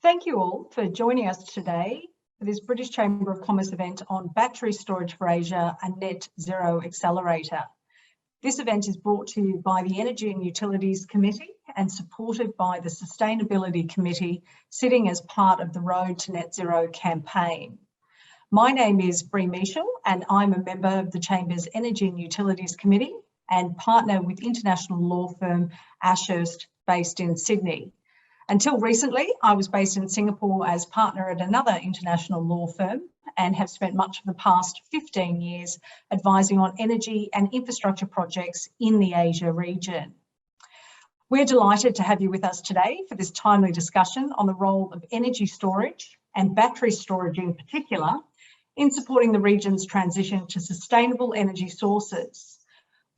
Thank you all for joining us today for this British Chamber of Commerce event on Battery Storage for Asia, a Net Zero Accelerator. This event is brought to you by the Energy and Utilities Committee and supported by the Sustainability Committee, sitting as part of the Road to Net Zero campaign. My name is Bree Michel and I'm a member of the Chamber's Energy and Utilities Committee and partner with international law firm Ashurst, based in Sydney. Until recently, I was based in Singapore as partner at another international law firm and have spent much of the past 15 years advising on energy and infrastructure projects in the Asia region. We're delighted to have you with us today for this timely discussion on the role of energy storage and battery storage in particular in supporting the region's transition to sustainable energy sources.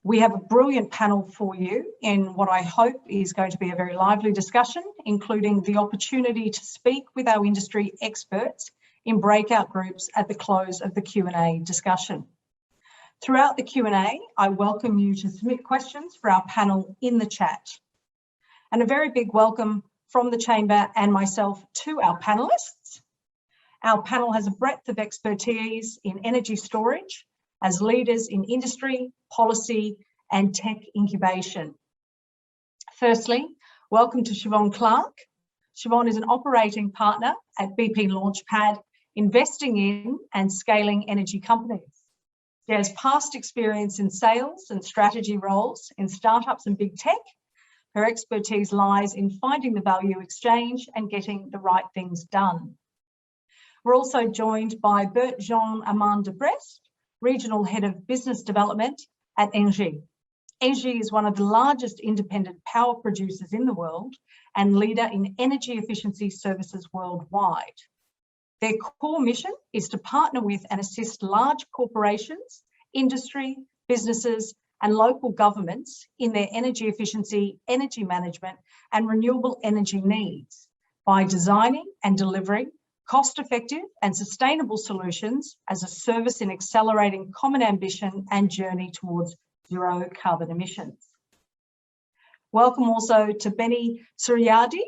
We have a brilliant panel for you in what I hope is going to be a very lively discussion, including the opportunity to speak with our industry experts in breakout groups at the close of the Q&A discussion. Throughout the Q&A, I welcome you to submit questions for our panel in the chat. And a very big welcome from the Chamber and myself to our panellists. Our panel has a breadth of expertise in energy storage, as leaders in industry, policy and tech incubation. Firstly, welcome to Siobhan Clark. Siobhan is an operating partner at BP Launchpad, investing in and scaling energy companies. She has past experience in sales and strategy roles in startups and big tech. Her expertise lies in finding the value exchange and getting the right things done. We're also joined by Jean-Amand de Brest, Regional Head of Business Development at Engie. Engie is one of the largest independent power producers in the world and leader in energy efficiency services worldwide. Their core mission is to partner with and assist large corporations, industry, businesses, and local governments in their energy efficiency, energy management, and renewable energy needs by designing and delivering cost-effective and sustainable solutions as a service in accelerating common ambition and journey towards zero carbon emissions. Welcome also to Benny Suryadi.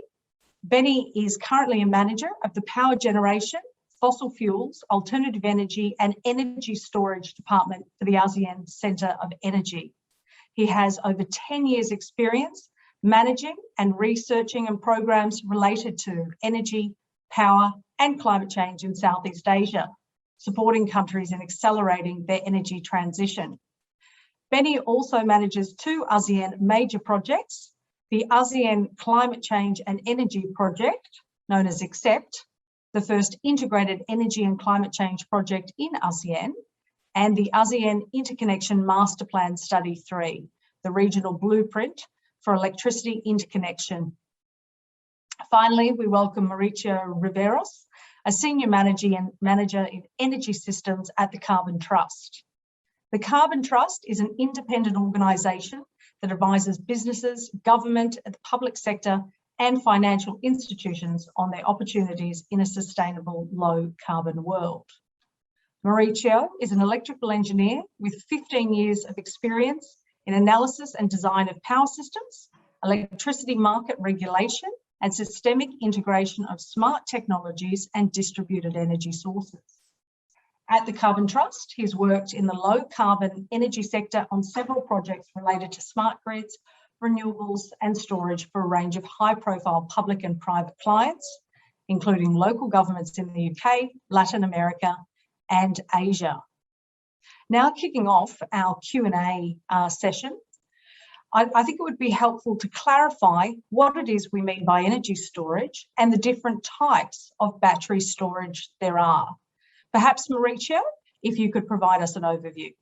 Benny is currently a manager of the Power Generation, Fossil Fuels, Alternative Energy and Energy Storage Department for the ASEAN Centre of Energy. He has over 10 years experience managing and researching and programs related to energy, power and climate change in Southeast Asia, supporting countries in accelerating their energy transition. Benny also manages two ASEAN major projects, the ASEAN Climate Change and Energy Project, known as ACCEPT, the first integrated energy and climate change project in ASEAN, and the ASEAN Interconnection Master Plan Study 3, the regional blueprint for electricity interconnection. Finally, we welcome Mauricio Riveros, a senior manager in energy systems at the Carbon Trust. The Carbon Trust is an independent organisation that advises businesses, government, the public sector and financial institutions on their opportunities in a sustainable low carbon world. Mauricio is an electrical engineer with 15 years of experience in analysis and design of power systems, electricity market regulation, and systemic integration of smart technologies and distributed energy sources. At the Carbon Trust, he's worked in the low carbon energy sector on several projects related to smart grids, renewables and storage for a range of high profile public and private clients, including local governments in the UK, Latin America and Asia. Now kicking off our Q&A session, I think it would be helpful to clarify what it is we mean by energy storage and the different types of battery storage there are. Perhaps, Mauricio, if you could provide us an overview.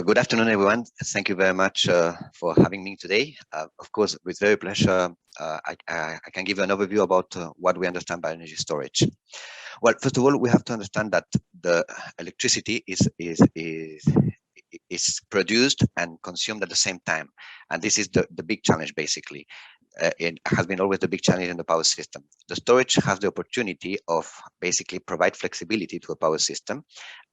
Good afternoon, everyone. Thank you very much for having me today. Of course, with very pleasure, I can give you an overview about what we understand by energy storage. Well, first of all, we have to understand that the electricity is produced and consumed at the same time. And this is the big challenge, basically. It has been always the big challenge in the power system. The storage has the opportunity of basically provide flexibility to a power system.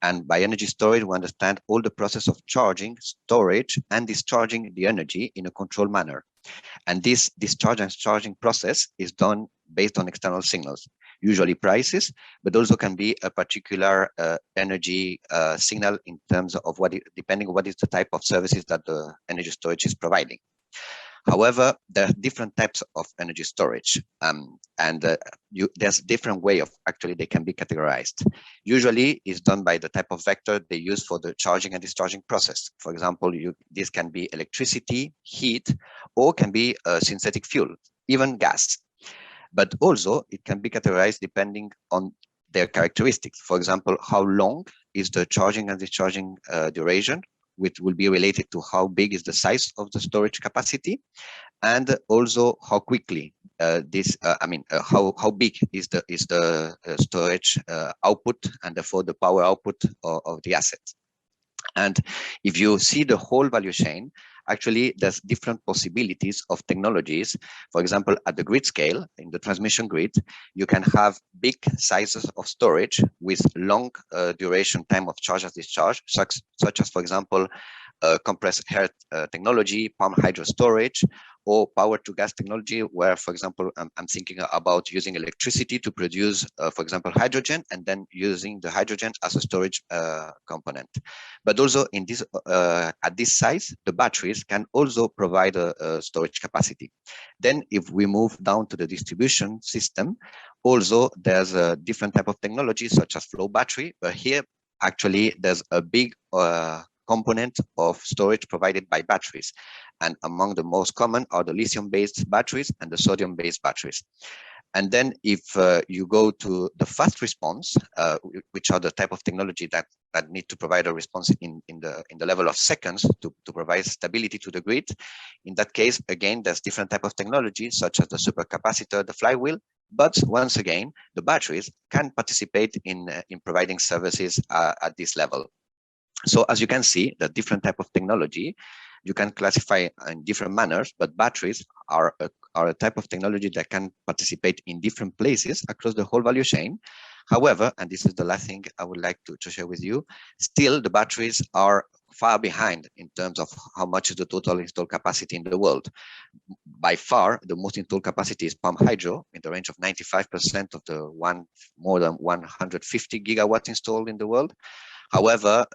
And by energy storage, we understand all the process of charging, storage, and discharging the energy in a controlled manner. And this discharge and charging process is done based on external signals, usually prices, but also can be a particular energy signal in terms of depending on what is the type of services that the energy storage is providing. However, there are different types of energy storage, there's different way of actually they can be categorized. Usually, it's done by the type of vector they use for the charging and discharging process. For example, this can be electricity, heat, or can be synthetic fuel, even gas. But also, it can be categorized depending on their characteristics. For example, how long is the charging and discharging duration, which will be related to how big is the size of the storage capacity, and also how quickly how big is the storage output, and therefore the power output of the asset. And if you see the whole value chain, actually there's different possibilities of technologies. For example, at the grid scale, in the transmission grid, you can have big sizes of storage with long duration time of charge and discharge, such as, for example, compressed air technology, pumped hydro storage, or power to gas technology, where, for example, I'm thinking about using electricity to produce, for example, hydrogen, and then using the hydrogen as a storage component. But also in this, at this size, the batteries can also provide a storage capacity. Then if we move down to the distribution system, also there's a different type of technology, such as flow battery, but here actually there's a big component of storage provided by batteries. And among the most common are the lithium-based batteries and the sodium-based batteries. And then if you go to the fast response, which are the type of technology that need to provide a response in the level of seconds to provide stability to the grid. In that case, again, there's different type of technology, such as the supercapacitor, the flywheel. But once again, the batteries can participate in providing services at this level. So as you can see, the different type of technology you can classify in different manners, but batteries are a type of technology that can participate in different places across the whole value chain. However, and this is the last thing I would like to share with you, still the batteries are far behind in terms of how much is the total installed capacity in the world. By far, the most installed capacity is pumped hydro in the range of 95% of the more than 150 gigawatts installed in the world. However,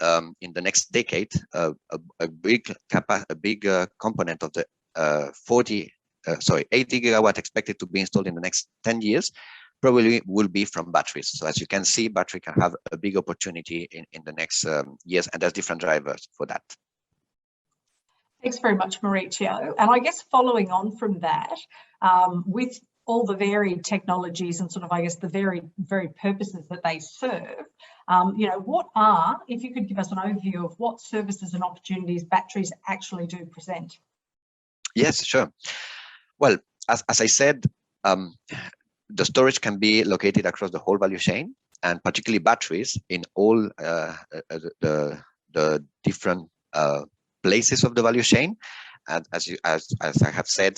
in the next decade, a big component of the 80 gigawatt expected to be installed in the next 10 years probably will be from batteries. So as you can see, battery can have a big opportunity in the next years, and there's different drivers for that. Thanks very much, Mauricio. And I guess following on from that, with all the varied technologies and sort of, I guess, the very purposes that they serve, what are, if you could give us an overview of what services and opportunities batteries actually do present? Yes, sure. Well, as I said, the storage can be located across the whole value chain, and particularly batteries in all the different places of the value chain. And as I have said,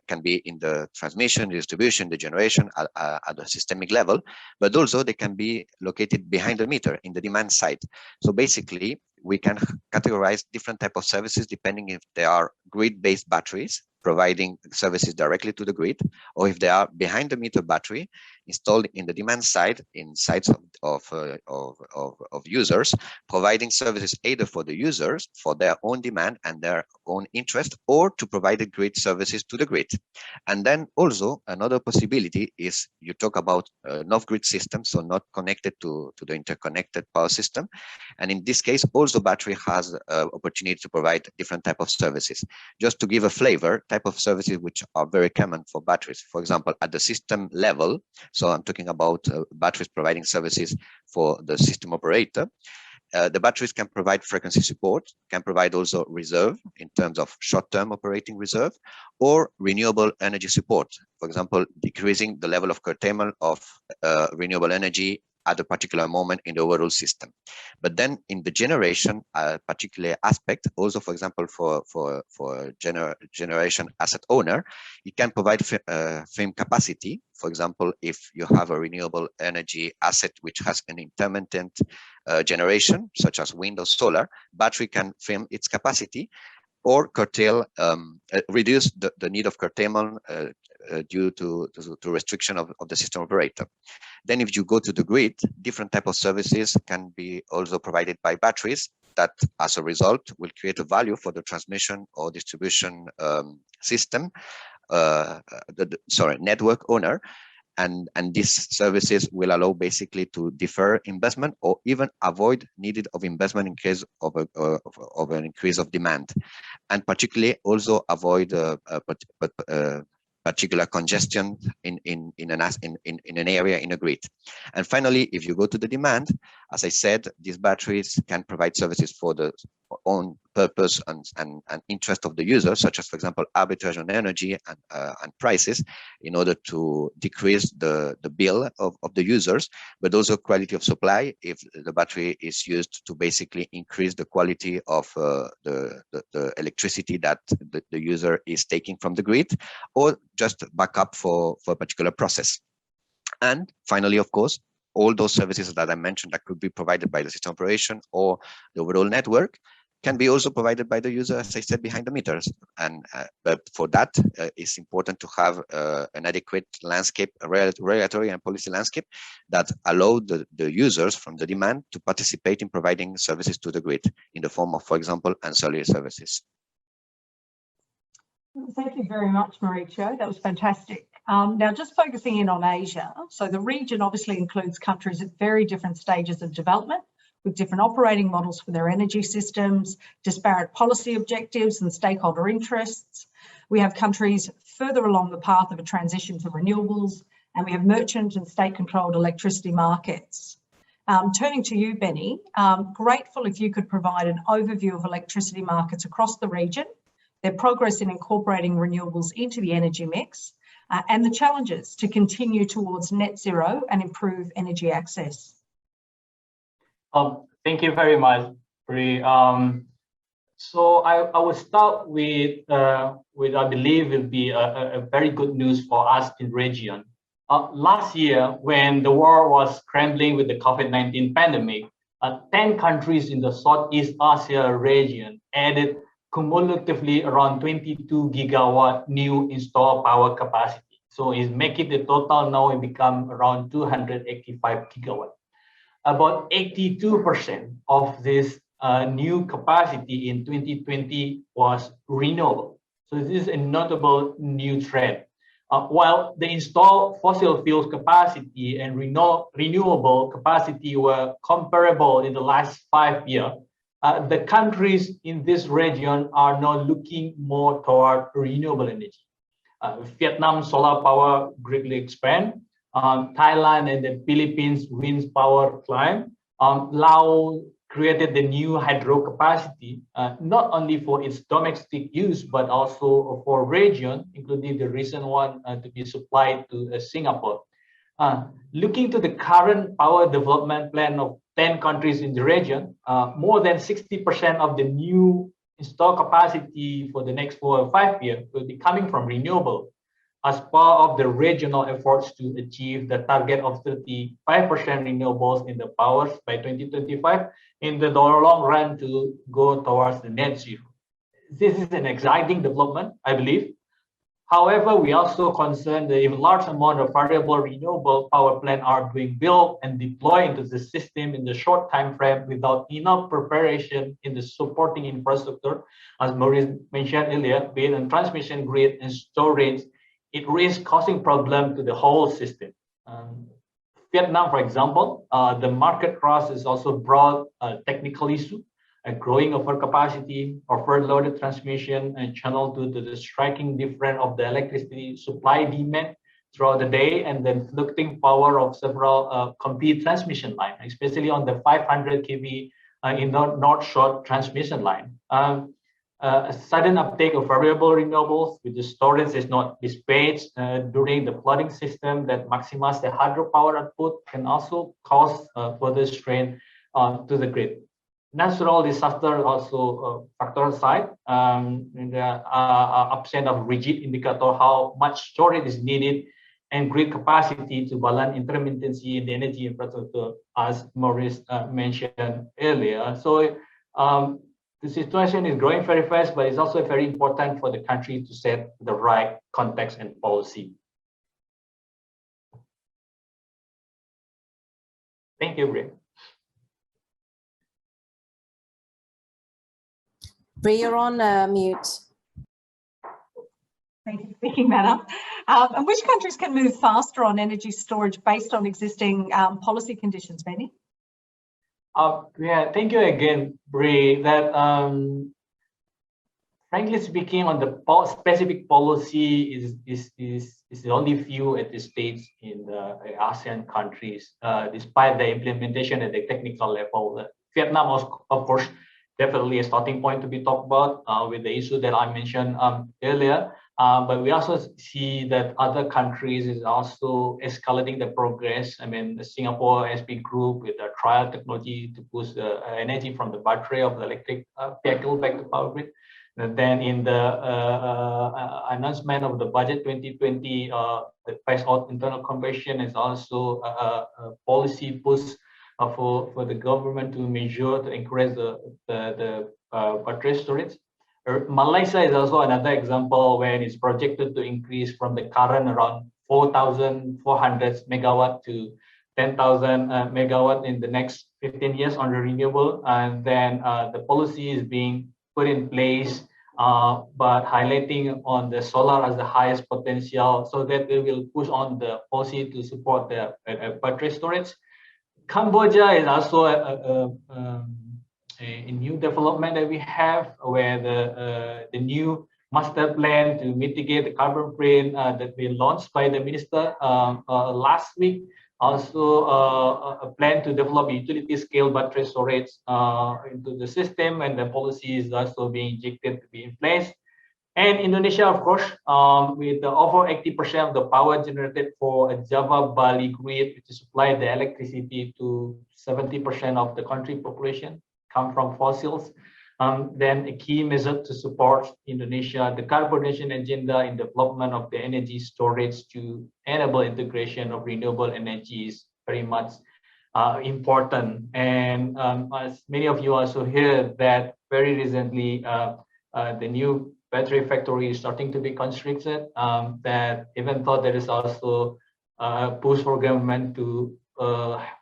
can be in the transmission, distribution, the generation at the systemic level, but also they can be located behind the meter in the demand side. So basically, we can categorize different type of services depending if they are grid-based batteries providing services directly to the grid, or if they are behind the meter battery installed in the demand side in sites of users, providing services either for the users for their own demand and their own interest, or to provide the grid services to the grid. And then also another possibility is you talk about off-grid systems, so not connected to the interconnected power system. And in this case, also battery has opportunity to provide different type of services. Just to give a flavor, type of services which are very common for batteries. For example, at the system level, so I'm talking about batteries providing services for the system operator. The batteries can provide frequency support, can provide also reserve in terms of short-term operating reserve, or renewable energy support. For example, decreasing the level of curtailment of renewable energy at a particular moment in the overall system. But then in the generation particular aspect, also, for example, for generation asset owner, it can provide firm capacity. For example, if you have a renewable energy asset which has an intermittent generation, such as wind or solar, battery can firm its capacity or curtail, reduce the need of curtailment due to restriction of the system operator. Then if you go to the grid, different type of services can be also provided by batteries that as a result will create a value for the transmission or distribution system, network owner. And these services will allow basically to defer investment or even avoid needed of investment in case of an increase of demand, and particularly also avoid particular congestion in an area in a grid. And finally, if you go to the demand, as I said, these batteries can provide services for the own purpose and interest of the user, such as, for example, arbitrage on energy and prices, in order to decrease the bill of the users, but also quality of supply if the battery is used to basically increase the quality of the electricity that the user is taking from the grid, or just backup for a particular process. And finally, of course, all those services that I mentioned that could be provided by the system operation or the overall network can be also provided by the user, as I said, behind the meters. And but for that, it's important to have an adequate landscape, a regulatory and policy landscape that allow the users from the demand to participate in providing services to the grid in the form of, for example, ancillary services. Thank you very much, Mauricio. That was fantastic. Now, just focusing in on Asia. So the region obviously includes countries at very different stages of development, with different operating models for their energy systems, disparate policy objectives and stakeholder interests. We have countries further along the path of a transition to renewables, and we have merchant and state-controlled electricity markets. Turning to you, Benny, grateful if you could provide an overview of electricity markets across the region, their progress in incorporating renewables into the energy mix, and the challenges to continue towards net zero and improve energy access. Thank you very much, Bri. So I will start with I believe will be a very good news for us in region. Last year, when the world was scrambling with the COVID-19 pandemic, 10 countries in the Southeast Asia region added cumulatively around 22 gigawatt new installed power capacity. So it's making the total now it become around 285 gigawatt. About 82% of this new capacity in 2020 was renewable. So this is a notable new trend. While the installed fossil fuels capacity and renewable capacity were comparable in the last 5 years, the countries in this region are now looking more toward renewable energy. Vietnam solar power greatly expand. Thailand and the Philippines wind power climb. Laos created the new hydro capacity, not only for its domestic use, but also for region, including the recent one to be supplied to Singapore. Looking to the current power development plan of 10 countries in the region, more than 60% of the new installed capacity for the next 4 or 5 years will be coming from renewable, as part of the regional efforts to achieve the target of 35% renewables in the powers by 2025 in the long run to go towards the net zero. This is an exciting development, I believe. However, we also concerned that if a large amount of variable renewable power plants are being built and deployed into the system in the short time frame without enough preparation in the supporting infrastructure, as Maurice mentioned earlier, be it in transmission grid and storage, it risks causing problem to the whole system. Vietnam, for example, the market cross is also brought a technical issue, a growing overcapacity, overloaded transmission and channel to the striking difference of the electricity supply demand throughout the day, and then fluctuating power of several complete transmission line, especially on the 500 kV in the North Shore transmission line. A sudden uptake of variable renewables with the storage is not dispatched during the flooding system that maximize the hydropower output can also cause further strain to the grid. Natural disaster also factor aside, in the absence of rigid indicator how much storage is needed and grid capacity to balance intermittency in the energy infrastructure, as Maurice mentioned earlier. So the situation is growing very fast, but it's also very important for the country to set the right context and policy. Thank you, Bri. Bri, you're on mute. Thank you for picking that up. And which countries can move faster on energy storage based on existing policy conditions, Benny? Yeah, thank you again, Bri. That frankly speaking, on the specific policy is the only few at this stage in the ASEAN countries, despite the implementation at the technical level. Vietnam was, of course, definitely a starting point to be talked about with the issue that I mentioned earlier. But we also see that other countries is also escalating the progress. I mean, the Singapore SB group with the trial technology to push the energy from the battery of the electric vehicle back to power grid. And then in the announcement of the budget 2020, the phase out internal combustion is also a policy push for the government to measure to encourage the battery storage. Malaysia is also another example when it's projected to increase from the current around 4,400 megawatt to 10,000 megawatt in the next 15 years on the renewable. And then the policy is being put in place, but highlighting on the solar as the highest potential, so that they will push on the policy to support the battery storage. Cambodia is also a new development that we have, where the new master plan to mitigate the carbon print that we launched by the minister last week. Also a plan to develop utility scale battery storage into the system, and the policy is also being injected to be in place. And Indonesia, of course, with over 80% of the power generated for a Java-Bali grid, which supply the electricity to 70% of the country population, come from fossils. Then a key measure to support Indonesia, the decarbonization agenda in development of the energy storage to enable integration of renewable energy is very much important. And as many of you also heard that very recently, the new battery factory is starting to be constructed, that even though there is also a push for government to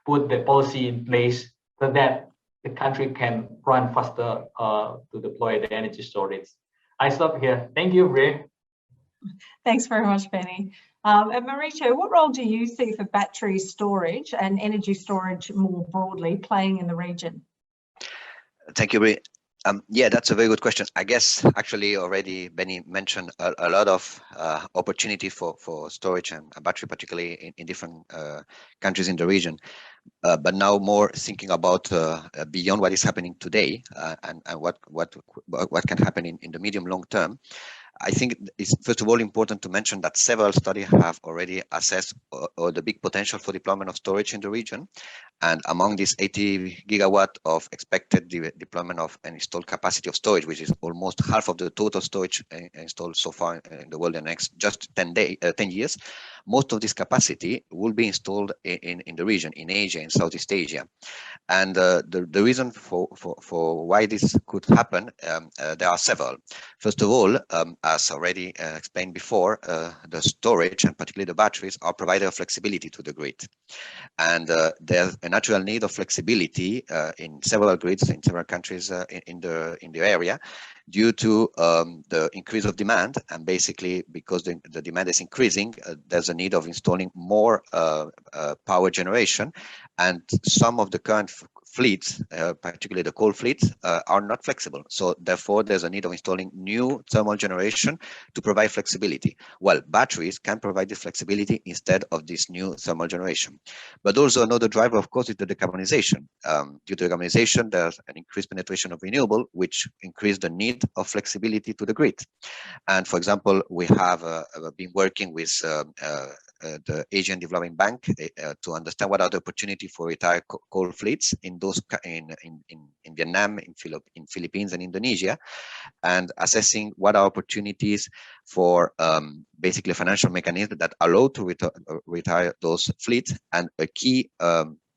put the policy in place so that the country can run faster to deploy the energy storage. I stop here. Thank you, Bri. Thanks very much, Benny. And Mauricio, what role do you see for battery storage and energy storage more broadly playing in the region? Thank you, Bri. Yeah, that's a very good question. I guess actually already Benny mentioned a lot of opportunity for storage and battery, particularly in different countries in the region. But now more thinking about beyond what is happening today and what can happen in the medium long term. I think it's first of all important to mention that several studies have already assessed the big potential for deployment of storage in the region. And among these 80 gigawatt of expected deployment of an installed capacity of storage, which is almost half of the total storage installed so far in the world in the next just 10 years, most of this capacity will be installed in the region, in Asia, in Southeast Asia. And the reason for why this could happen, there are several. First of all, as already explained before, the storage and particularly the batteries are providing flexibility to the grid. And there's a natural need of flexibility in several grids in several countries in the area due to the increase of demand. And basically because the demand is increasing, there's a need of installing more power generation. And some of the current fleets, particularly the coal fleets, are not flexible. So therefore, there's a need of installing new thermal generation to provide flexibility. Well, batteries can provide this flexibility instead of this new thermal generation. But also another driver, of course, is the decarbonization. Due to decarbonization, there's an increased penetration of renewable, which increase the need of flexibility to the grid. And for example, we have been working with the Asian Development Bank to understand what are the opportunities for retired coal fleets in Vietnam, in Philippines and Indonesia, and assessing what are opportunities for basically financial mechanisms that allow to retire those fleets. And a key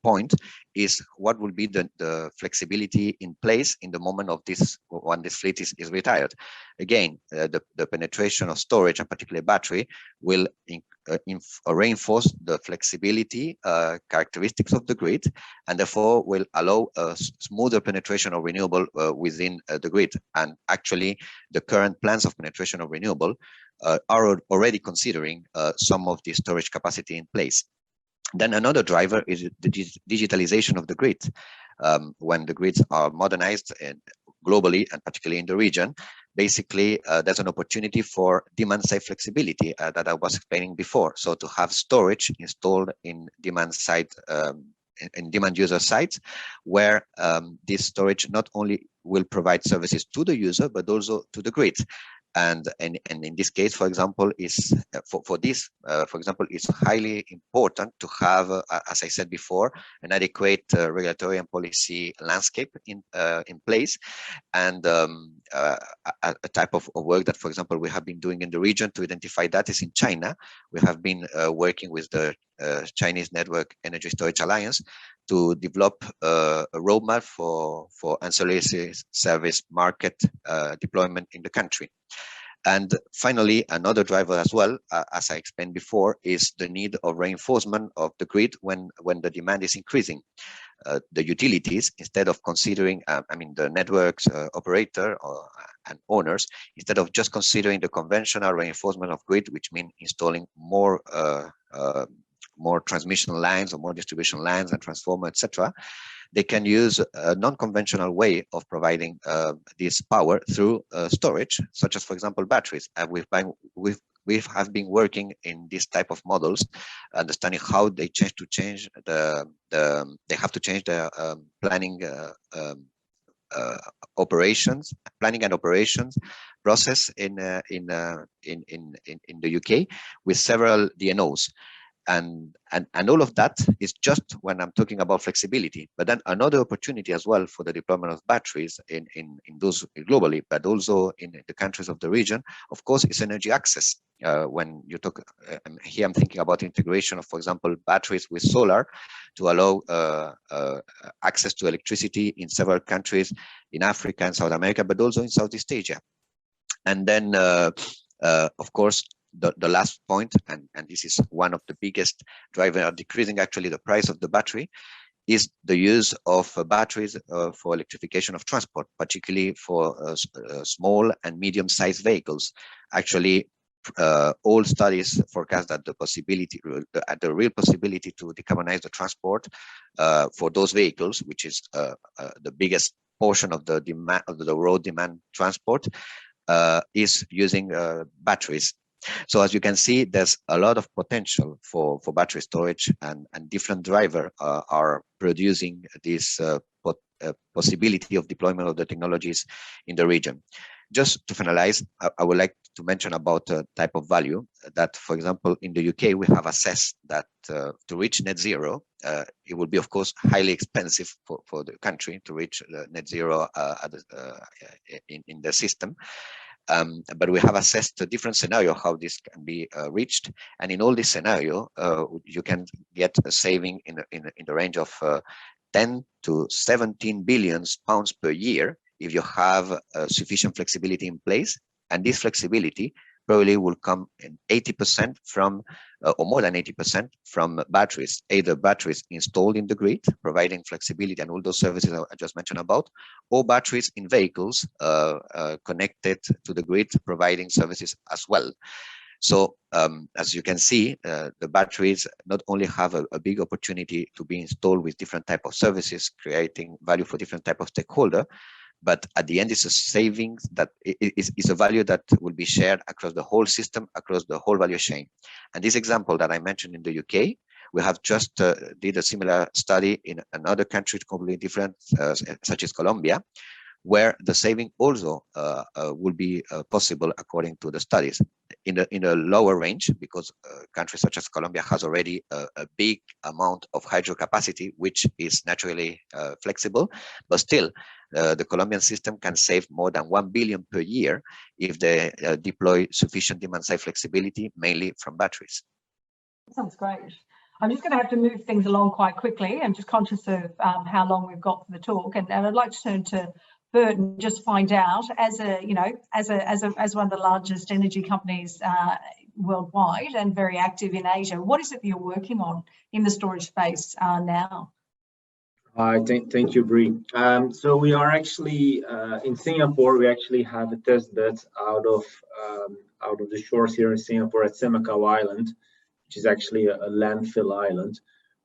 point is what will be the flexibility in place in the moment of this, when this fleet is retired. Again, the penetration of storage, and particularly battery, will reinforce the flexibility characteristics of the grid, and therefore will allow a smoother penetration of renewable within the grid. And actually, the current plans of penetration of renewable are already considering some of the storage capacity in place. Then another driver is the digitalization of the grid. When the grids are modernized and globally, and particularly in the region, basically there's an opportunity for demand-side flexibility that I was explaining before. So to have storage installed in demand side, in demand user sites, where this storage not only will provide services to the user, but also to the grid. And in this case, for example, is for example, it's highly important to have, as I said before, an adequate regulatory and policy landscape in place, and a type of work that, for example, we have been doing in the region to identify that is in China. We have been working with the Chinese Network Energy Storage Alliance to develop a roadmap for ancillary service market deployment in the country. And finally, another driver as well, as I explained before, is the need of reinforcement of the grid when the demand is increasing. The utilities, instead of considering, the networks operator and owners, instead of just considering the conventional reinforcement of grid, which means installing more transmission lines or more distribution lines and transformer, etc., they can use a non-conventional way of providing this power through storage, such as, for example, batteries. And we have been working in this type of models, understanding how they they have to change their planning and operations process in the UK with several DNOs. And all of that is just when I'm talking about flexibility. But then another opportunity as well for the deployment of batteries in those globally, but also in the countries of the region, of course, is energy access. When you talk here, I'm thinking about integration of, for example, batteries with solar to allow access to electricity in several countries in Africa and South America, but also in Southeast Asia. And then, of course, the last point, and this is one of the biggest drivers decreasing actually the price of the battery, is the use of batteries for electrification of transport, particularly for small and medium-sized vehicles. Actually, all studies forecast that the real possibility to decarbonize the transport for those vehicles, which is the biggest portion of the demand of the road demand transport, is using batteries. So as you can see, there's a lot of potential for battery storage, and different drivers are producing this possibility of deployment of the technologies in the region. Just to finalize, I would like to mention about a type of value that, for example, in the UK, we have assessed that to reach net zero, it would be, of course, highly expensive for the country to reach net zero in the system. But we have assessed a different scenario how this can be reached, and in all this scenario, you can get a saving in the range of 10 to 17 billion pounds per year if you have sufficient flexibility in place, and this flexibility probably will come in 80% from, or more than 80% from batteries, either batteries installed in the grid, providing flexibility and all those services I just mentioned about, or batteries in vehicles connected to the grid, providing services as well. So as you can see, the batteries not only have a big opportunity to be installed with different type of services, creating value for different type of stakeholder, but at the end, it's a savings that is a value that will be shared across the whole system, across the whole value chain. And this example that I mentioned in the UK, we have just did a similar study in another country completely different, such as Colombia, where the saving also will be possible according to the studies in a lower range, because countries such as Colombia has already a big amount of hydro capacity, which is naturally flexible, but still the Colombian system can save more than 1 billion per year if they deploy sufficient demand-side flexibility, mainly from batteries. Sounds great. I'm just going to have to move things along quite quickly. I'm just conscious of how long we've got for the talk, and I'd like to turn to Bert and just find out, as one of the largest energy companies worldwide and very active in Asia, what is it that you're working on in the storage space now? Thank you, Brie. So we are actually in Singapore. We actually have a test bed out of the shores here in Singapore at Semakau Island, which is actually a landfill island,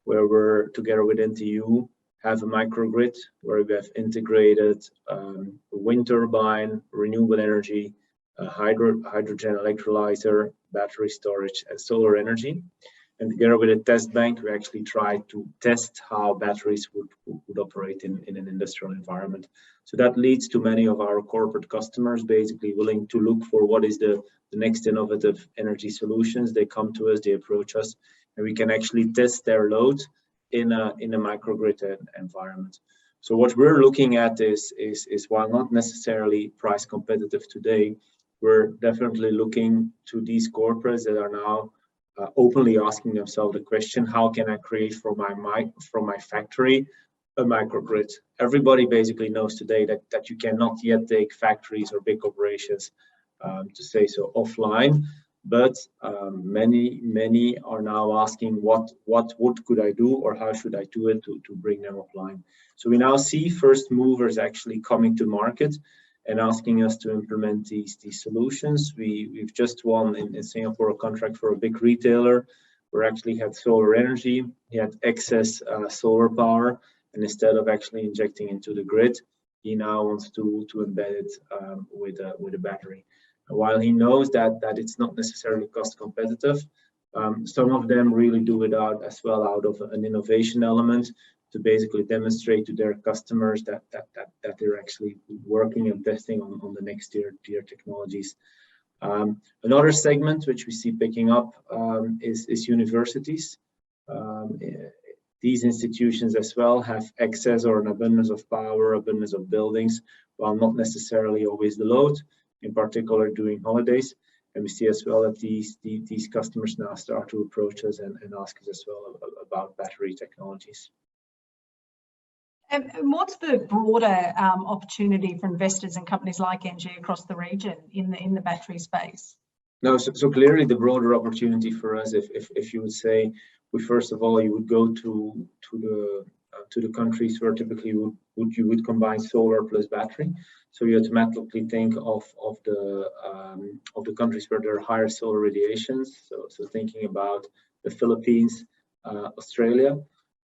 where we're together with NTU have a microgrid where we have integrated a wind turbine, renewable energy, hydrogen electrolyzer, battery storage, and solar energy. And together with a test bank, we actually tried to test how batteries would operate in an industrial environment. So that leads to many of our corporate customers basically willing to look for what is the next innovative energy solutions. They come to us, they approach us, and we can actually test their load in a microgrid environment. So what we're looking at is while not necessarily price competitive today, we're definitely looking to these corporates that are now openly asking themselves the question, how can I create from my factory a microgrid? Everybody basically knows today that you cannot yet take factories or big operations, to say so, offline, but many are now asking what could I do, or how should I do it to bring them offline. So we now see first movers actually coming to market and asking us to implement these solutions. We've just won in Singapore a contract for a big retailer where actually had solar energy. He had excess solar power, and instead of actually injecting into the grid, he now wants to embed it with a battery. And while he knows that it's not necessarily cost competitive, some of them really do it out of an innovation element, to basically demonstrate to their customers that they're actually working and testing on the next tier technologies. Another segment which we see picking up is universities. These institutions as well have excess or an abundance of power, abundance of buildings, while not necessarily always the load, in particular during holidays. And we see as well that these customers now start to approach us and ask us as well about battery technologies. And what's the broader opportunity for investors and companies like NG across the region in the battery space? No, so clearly the broader opportunity for us, if you would say, first of all, you would go to the countries where typically you would combine solar plus battery. So you automatically think of the countries where there are higher solar radiations. So thinking about the Philippines, Australia.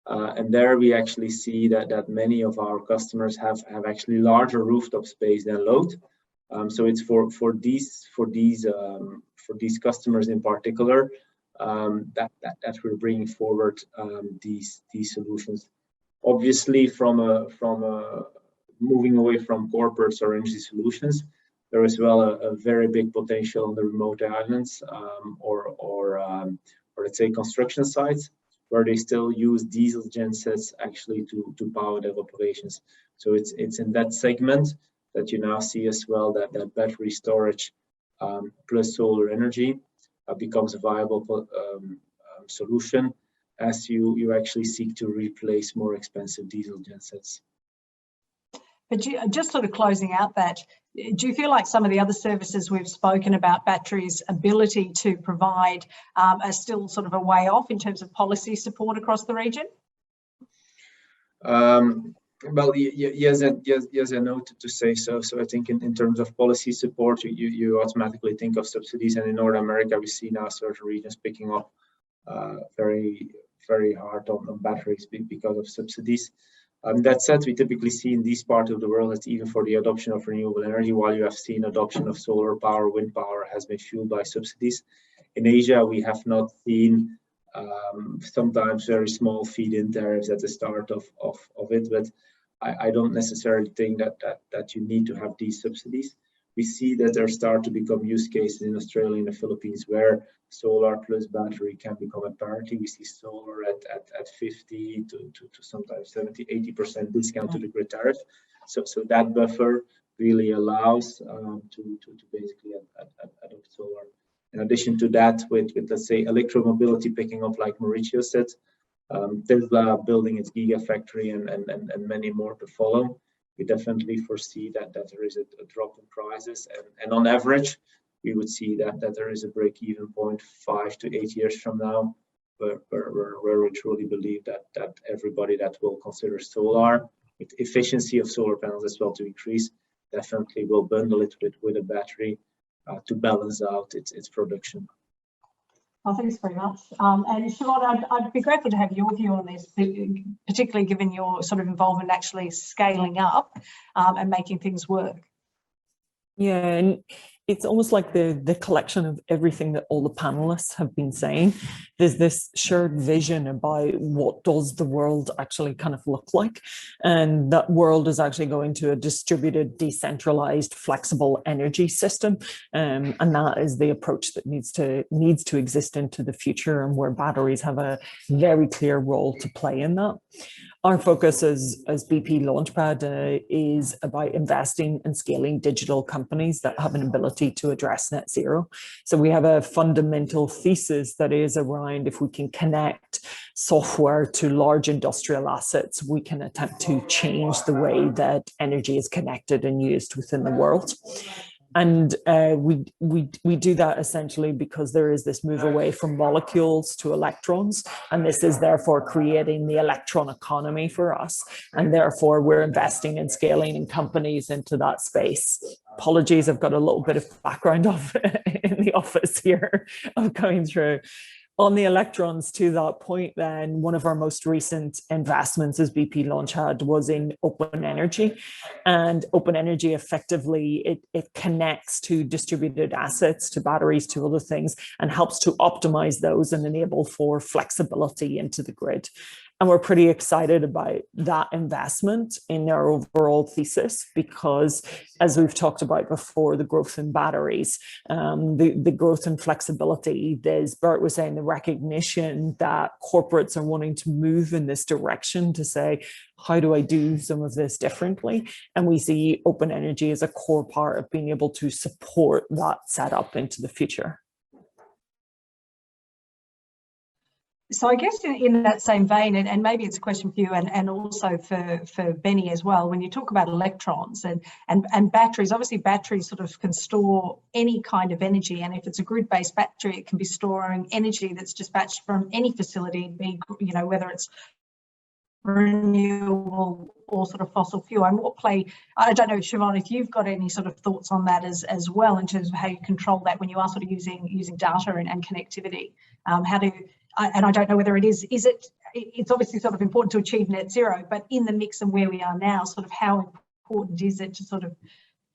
And there we actually see that many of our customers have actually larger rooftop space than load. So it's for these customers in particular that we're bringing forward these solutions. Obviously, from moving away from corporates or energy solutions, there is well a very big potential on the remote islands or let's say construction sites, where they still use diesel gensets actually to power their operations. So it's in that segment that you now see as well that battery storage plus solar energy becomes a viable solution as you actually seek to replace more expensive diesel gensets. But just sort of closing out that, do you feel like some of the other services we've spoken about batteries' ability to provide are still sort of a way off in terms of policy support across the region? Well, yes and no to say so. So I think in terms of policy support, you automatically think of subsidies, and in North America we see now certain regions picking up very hard on batteries because of subsidies. That said, we typically see in this part of the world that even for the adoption of renewable energy, while you have seen adoption of solar power, wind power has been fueled by subsidies. In Asia, we have not seen sometimes very small feed-in tariffs at the start of it, but I don't necessarily think that you need to have these subsidies. We see that there start to become use cases in Australia and the Philippines where solar plus battery can become a parity. We see solar at 50 to sometimes 70, 80% discount to the grid tariff. So that buffer really allows to basically adopt solar. In addition to that, with let's say electromobility picking up, like Mauricio said, Tesla building its gigafactory and many more to follow, we definitely foresee that there is a drop in prices, and on average, we would see that there is a break-even point 5 to 8 years from now, where we truly believe that everybody that will consider solar, with efficiency of solar panels as well to increase, definitely will bundle it with a battery to balance out its production. Well, thanks very much. And Siobhan, I'd be grateful to have your view on this, particularly given your sort of involvement actually scaling up and making things work. Yeah, and it's almost like the collection of everything that all the panelists have been saying. There's this shared vision about what does the world actually kind of look like, and that world is actually going to a distributed, decentralized, flexible energy system, and that is the approach that needs to exist into the future, and where batteries have a very clear role to play in that. Our focus as BP Launchpad is about investing and scaling digital companies that have an ability to address net zero. So we have a fundamental thesis that is around, if we can connect software to large industrial assets, we can attempt to change the way that energy is connected and used within the world. And we do that essentially because there is this move away from molecules to electrons, and this is therefore creating the electron economy for us. And therefore, we're investing in scaling in companies into that space. Apologies, I've got a little bit of background of in the office here of going through. On the electrons, to that point, then, one of our most recent investments as BP Launchpad was in open energy. And open energy, effectively, it connects to distributed assets, to batteries, to other things, and helps to optimize those and enable for flexibility into the grid. And we're pretty excited about that investment in our overall thesis because, as we've talked about before, the growth in batteries, the growth in flexibility, as Bert was saying, the recognition that corporates are wanting to move in this direction to say, how do I do some of this differently? And we see open energy as a core part of being able to support that setup into the future. So I guess in that same vein, and maybe it's a question for you and also for Benny as well, when you talk about electrons and batteries, obviously batteries sort of can store any kind of energy, and if it's a grid-based battery, it can be storing energy that's dispatched from any facility, be, you know, whether it's renewable or sort of fossil fuel. And what play, I don't know, Siobhan, if you've got any sort of thoughts on that as well in terms of how you control that when you are sort of using data and connectivity. And I don't know whether it's obviously sort of important to achieve net zero, but in the mix and where we are now, sort of how important is it to sort of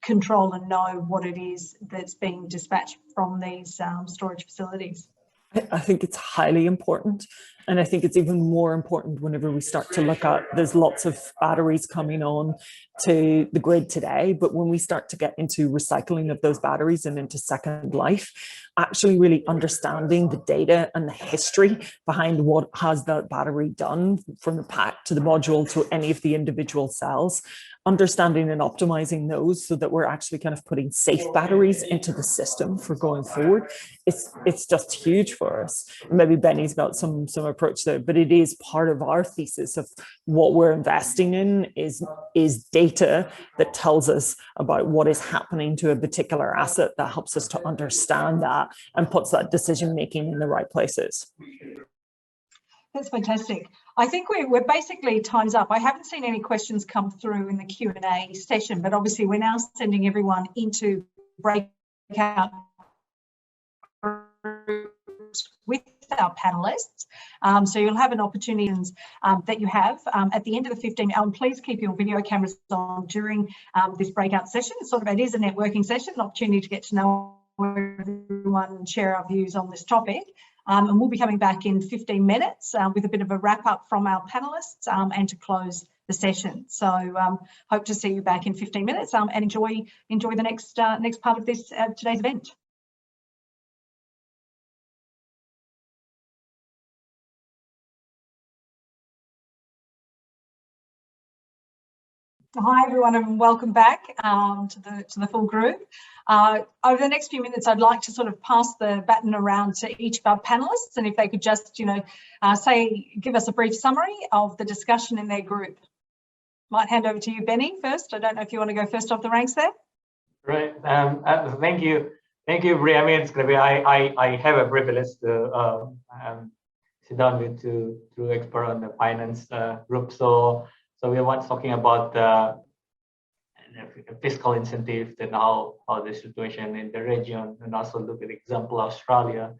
control and know what it is that's being dispatched from these storage facilities? I think it's highly important. And I think it's even more important whenever we start to look at, there's lots of batteries coming on to the grid today, but when we start to get into recycling of those batteries and into second life, actually really understanding the data and the history behind what has that battery done from the pack to the module to any of the individual cells, understanding and optimizing those so that we're actually kind of putting safe batteries into the system for going forward. It's just huge for us. Maybe Benny's got some approach there, but it is part of our thesis of what we're investing in is data that tells us about what is happening to a particular asset that helps us to understand that and puts that decision making in the right places. That's fantastic. I think we're basically time's up. I haven't seen any questions come through in the Q&A session, but obviously we're now sending everyone into breakout groups with our panelists. So you'll have an opportunity that you have at the end of the 15. Please keep your video cameras on during this breakout session. It is a networking session, an opportunity to get to know everyone and share our views on this topic. And we'll be coming back in 15 minutes with a bit of a wrap up from our panelists and to close the session. So hope to see you back in 15 minutes and enjoy the next part of this today's event. Hi everyone, and welcome back to the full group. Over the next few minutes, I'd like to sort of pass the baton around to each of our panelists, and if they could just, give us a brief summary of the discussion in their group. Might hand over to you, Benny, first. I don't know if you want to go first off the ranks there. Right. Thank you, Bri. I mean, it's gonna be. I have a privilege to sit down with two experts on the finance group. So we were talking about the fiscal incentives and how the situation in the region, and also look at the example Australia,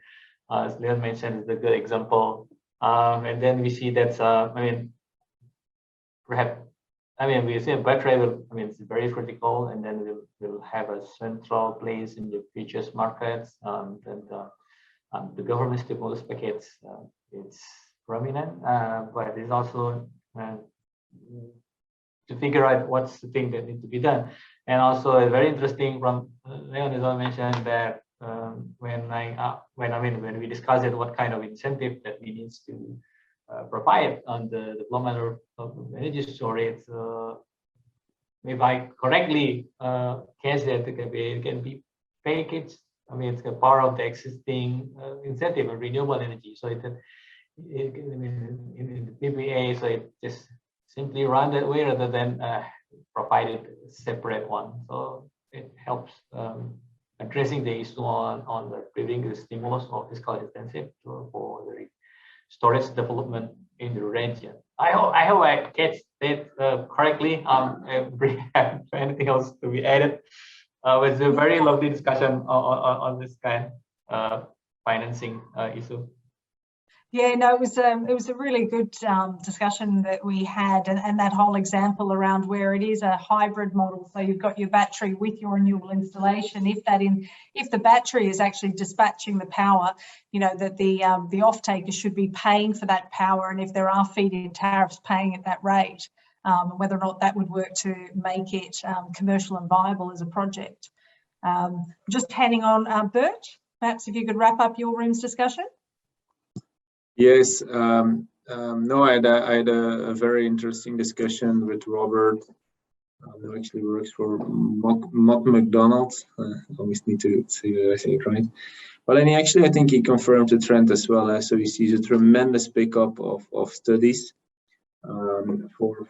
as Leon mentioned, is a good example. And then we see that we see battery will, it's very critical, and then will have a central place in the futures markets. And the government stimulus package, it's prominent, but it's also to figure out what's the thing that needs to be done. And also it's very interesting from Leon as I mentioned that when we discussed it, what kind of incentive that we need to provide on the development of energy storage. If I correctly guess that it can be packaged. It's a part of the existing incentive of renewable energy. So in the PPA, so it just simply run that way rather than provided a separate one. So it helps addressing the issue on the giving the stimulus or fiscal incentive for the storage development in the region. I hope I get that correctly. Have anything else to be added? It was a very lovely discussion on this kind of financing issue. Yeah, no, it was a really good discussion that we had, and that whole example around where it is a hybrid model. So you've got your battery with your renewable installation. If the battery is actually dispatching the power, that the off-taker should be paying for that power, and if there are feed-in tariffs, paying at that rate, whether or not that would work to make it commercial and viable as a project. Just handing on, Bert, perhaps if you could wrap up your room's discussion. Yes, no, I had a very interesting discussion with Robert, who actually works for McDonald's. I always need to say that I say it right. But then I think he confirmed the trend as well. So he sees a tremendous pickup of studies for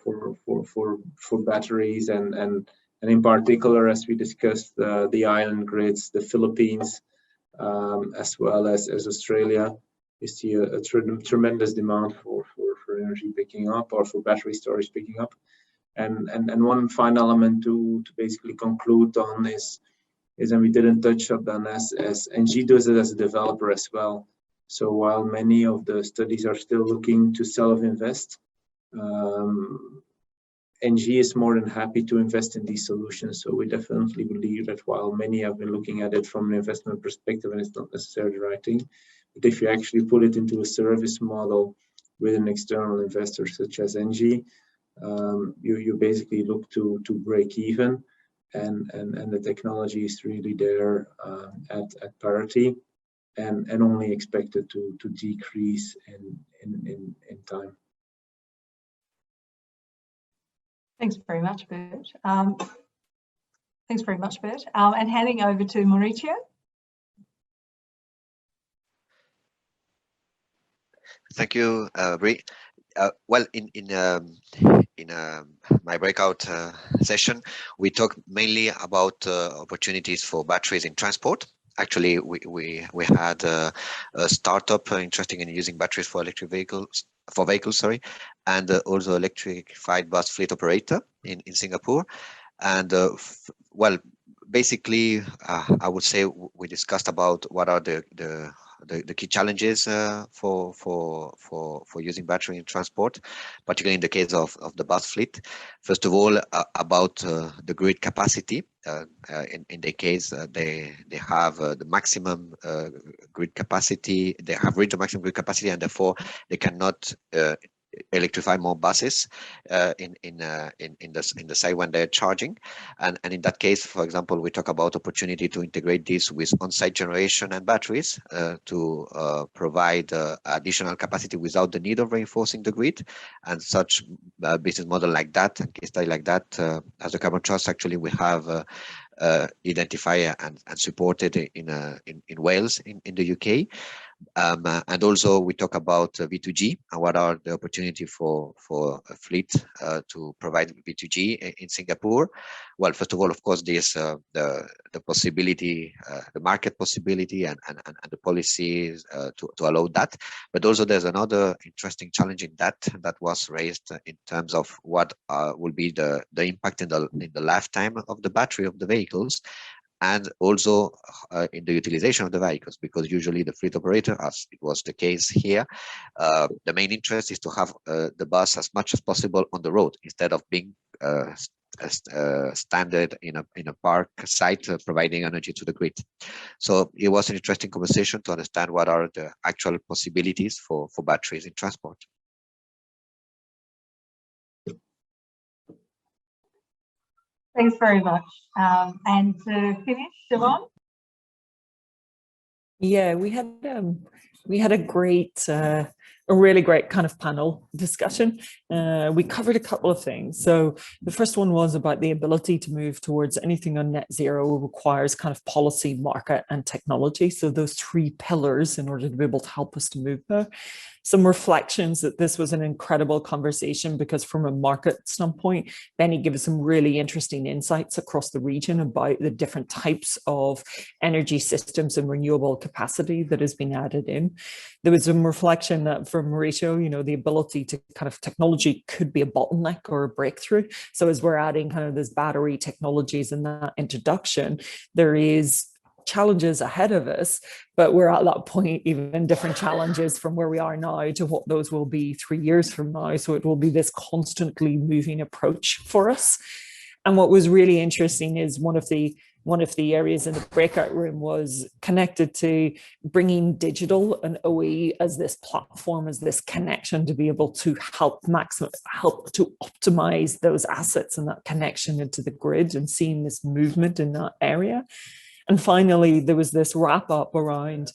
batteries and in particular, as we discussed, the island grids, the Philippines, as well as Australia. You see a tremendous demand for energy picking up, or for battery storage picking up. And one final element to basically conclude on is and we didn't touch on as NG does it as a developer as well. So while many of the studies are still looking to self-invest, NG is more than happy to invest in these solutions. So we definitely believe that while many have been looking at it from an investment perspective, and it's not necessarily the right thing, but if you actually put it into a service model with an external investor such as NG, you basically look to break even, and the technology is really there at parity, and only expected to decrease in time. Thanks very much, Bert. And handing over to Mauricio. Thank you, Bri. Well, in my breakout session, we talked mainly about opportunities for batteries in transport. Actually, we had a startup interested in using batteries for electric vehicles, and also electrified bus fleet operator in Singapore. And well, basically, I would say we discussed about what are the key challenges for using battery in transport, particularly in the case of the bus fleet. First of all, about the grid capacity. In their case, they have the maximum grid capacity. They have reached the maximum grid capacity, and therefore they cannot electrify more buses in the site when they're charging, and in that case, for example, we talk about opportunity to integrate this with on-site generation and batteries to provide additional capacity without the need of reinforcing the grid. And such business model like that and case study like that, as a Carbon Trust, actually we have identified and supported in Wales in the UK. And also we talk about V2G and what are the opportunity for a fleet to provide V2G in Singapore. Well, first of all, of course, there's the possibility, the market possibility and the policies to allow that. But also there's another interesting challenge in that was raised in terms of what will be the impact in the lifetime of the battery of the vehicles, and also in the utilization of the vehicles, because usually the fleet operator, as it was the case here, the main interest is to have the bus as much as possible on the road instead of being standard in a park site providing energy to the grid. So it was an interesting conversation to understand what are the actual possibilities for batteries in transport. Thanks very much. And to finish, Siobhan? Yeah, we had a really great kind of panel discussion. We covered a couple of things. So the first one was about the ability to move towards anything on net zero requires kind of policy, market, and technology. So those three pillars in order to be able to help us to move there. Some reflections that this was an incredible conversation because from a market standpoint, Benny gave us some really interesting insights across the region about the different types of energy systems and renewable capacity that has been added in. There was some reflection that from Mauricio, you know, the ability to kind of technology could be a bottleneck or a breakthrough. So as we're adding kind of this battery technologies in that introduction, there is challenges ahead of us, but we're at that point, even different challenges from where we are now to what those will be 3 years from now. So it will be this constantly moving approach for us. And what was really interesting is one of the areas in the breakout room was connected to bringing digital and OE as this platform, as this connection to be able to help to optimize those assets and that connection into the grid and seeing this movement in that area. And finally, there was this wrap up around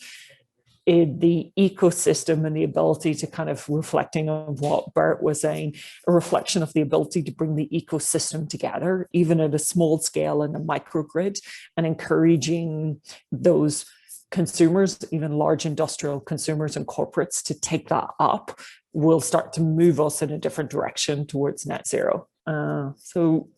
the ecosystem and the ability to kind of reflecting on what Bert was saying, a reflection of the ability to bring the ecosystem together, even at a small scale in a microgrid, and encouraging those consumers, even large industrial consumers and corporates, to take that up will start to move us in a different direction towards net zero. So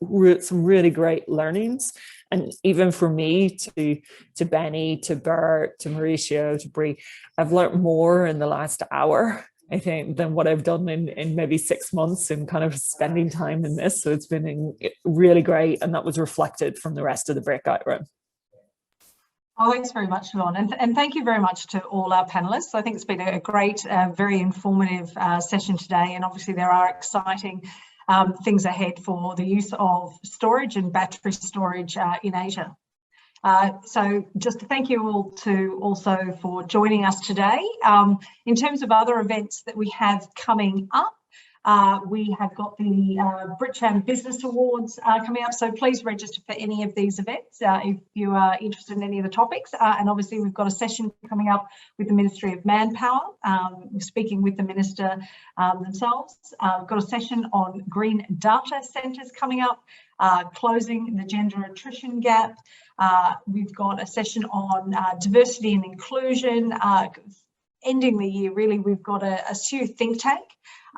some really great learnings. And even for me, to Benny, to Bert, to Mauricio, to Brie, I've learned more in the last hour, I think, than what I've done in maybe 6 months and kind of spending time in this. So it's been really great. And that was reflected from the rest of the breakout room. Oh, thanks very much, Siobhan. And thank you very much to all our panelists. I think it's been a great, very informative session today. And obviously there are exciting things ahead for the use of storage and battery storage in Asia. So just to thank you all also for joining us today. In terms of other events that we have coming up, we have got the BritCham Business Awards coming up, so please register for any of these events if you are interested in any of the topics. And obviously we've got a session coming up with the Ministry of Manpower, speaking with the Minister themselves. We've got a session on green data centres coming up, closing the gender attrition gap. We've got a session on diversity and inclusion. Ending the year, really, we've got a SEW think tank,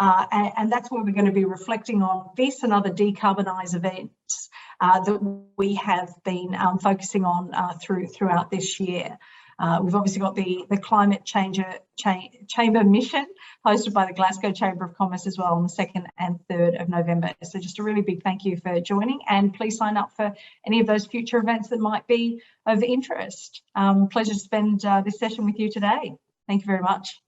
and that's where we're going to be reflecting on this and other decarbonise events that we have been focusing on throughout this year. We've obviously got the Climate Chamber mission hosted by the Glasgow Chamber of Commerce as well on the 2nd and 3rd of November. So just a really big thank you for joining, and please sign up for any of those future events that might be of interest. Pleasure to spend this session with you today. Thank you very much.